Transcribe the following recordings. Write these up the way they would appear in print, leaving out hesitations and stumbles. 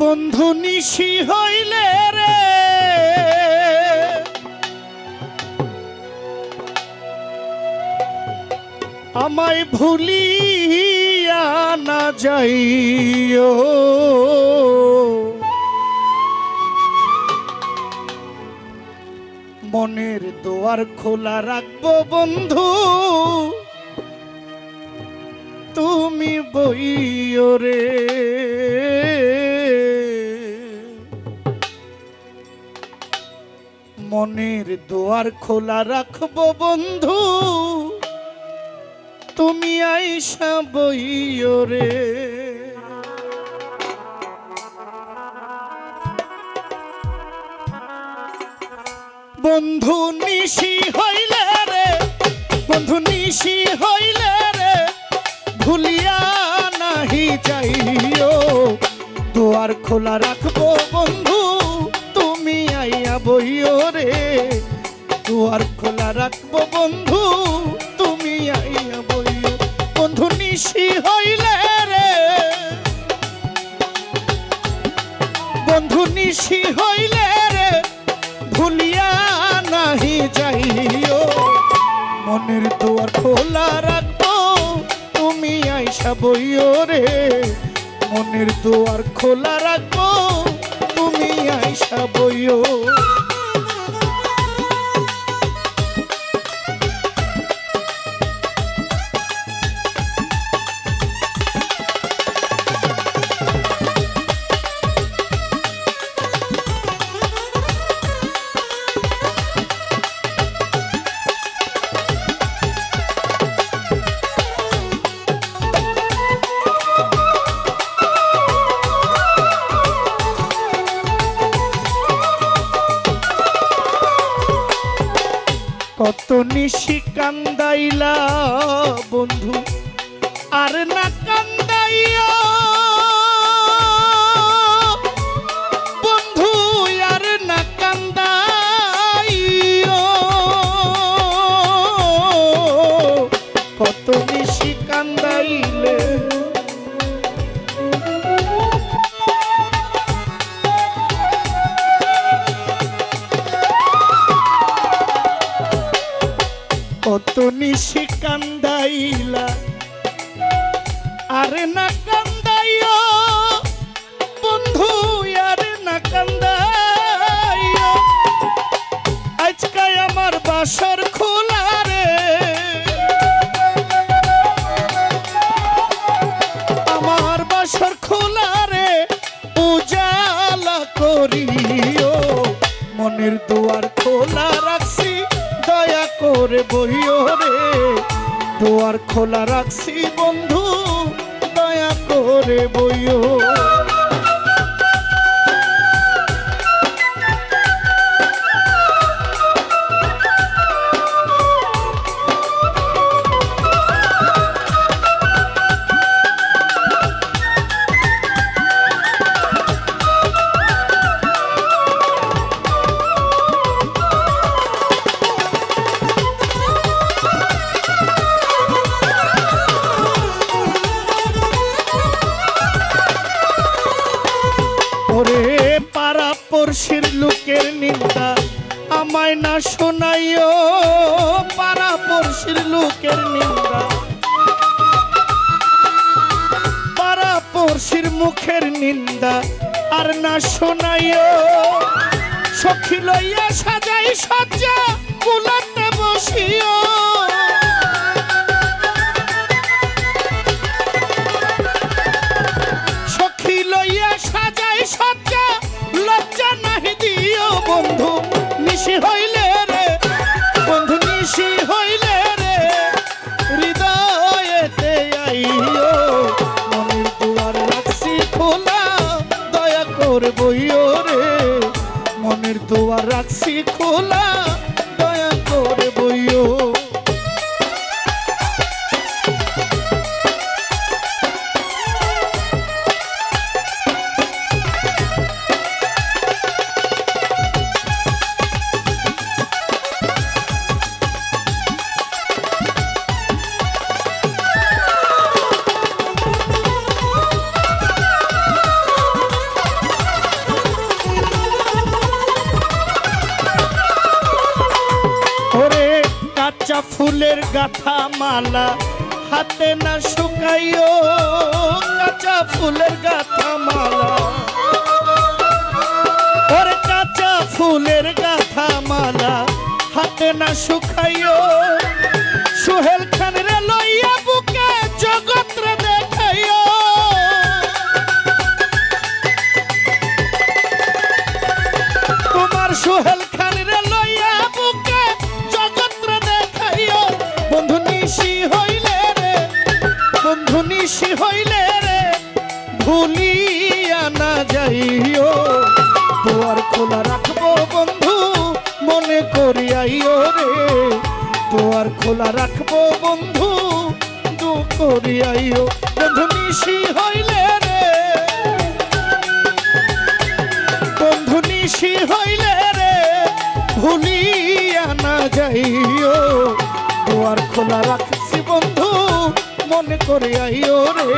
বন্ধু নিশি হইলে রে আমায় ভুলিয়া না যাইও, মনের দুয়ার খোলা রাখবো বন্ধু তুমি বইও রে। মনের দুয়ার খোলা রাখবো বন্ধু তুমি আইসা বইও রে। বন্ধু নিশি হইলে রে, বন্ধু নিশি হইলে রে ভুলিয়া নাহি যাইও, দুয়ার খোলা রাখবো বন্ধু তুমি আইয়া বইও রে। দুয়ার খোলা রাখবো বন্ধু তুমি আইয়া বইও। বন্ধু নিশি হইলে রে, বন্ধু নিশি হইলে রে ভুলিয়া নাহি যাইও, মনের দুয়ার খোলা রাখবো তুমি আইসা বইও রে। মনের দুয়ার খোলা রাখবো তুমি আইসা বইও। কত নিশি কান্দাইলা বন্ধু আর না কান্দাইয়া, বন্ধু আর না কান্দাইয়া, কত নিশি কান্দাইলে কত নিশি কান্দাইলা আরে না কান্দাইও বন্ধু আরে না কান্দাইও, আজকাই আমার বাসর খোলা রে, আমার বাসর খোলা রে উজালা করিও, মনের দুয়ার খোলা রাখছি দয়া করে বইও রে। দুয়ার খোলা রাখছি বন্ধু দয়া করে বইও। পড়শির লোকের নিন্দা আমায় না শোনাইও, পাড়া পড়শির লোকের নিন্দা পাড়া পড়শির মুখের নিন্দা আর না শোনাইও, সখী লইয়া সাজাই সজ্জা কুলাতে বসিও, সখী লইয়া সাজাই সজ্জা লজ্জা নাহি দিও, বন্ধু নিশি হইলে রে, বন্ধু নিশি হইলে রে হৃদয়েতে আইও, মনের দুয়ার রাখছি খোলা দয়া করে বইও রে। মনের দুয়ার রাখছি খোলা দয়া করে বইও। ফুলের গাথা মালা হাতে না শুকাইও, কাঁচা ফুলের গাথা মালা, ওরে কাঁচা ফুলের গাথা মালা হাতে না শুকাইও। সোহেল খান রে লইয়া বুকে জগৎ রে দেখাইও, তোমার সোহেল খান রে লইয়া বুকে জগৎ রে দেখাইও। বন্ধু নিশি হইলে রে, বন্ধু নিশি হইলে রে ভুলিয়া না যাইও, দুয়ার খোলা রাখবো বন্ধু মনে করিয়াইও রে, দুয়ার খোলা রাখবো বন্ধু দু করিয়াইও। বন্ধু নিশি হইলে রে, বন্ধু নিশি হইলে রে ভুলিয়া না যাইও, দুয়ার খোলা রাখছি বন্ধু মনে করিয়াইও রে,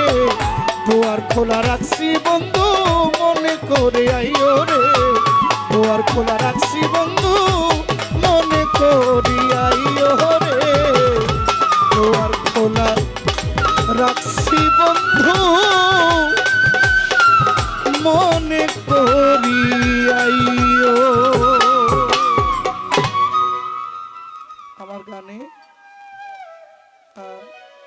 দুয়ার খোলা রাখছি বন্ধু মনে করিয়াইও রে, দুয়ার খোলা রাখছি বন্ধু মনে করি।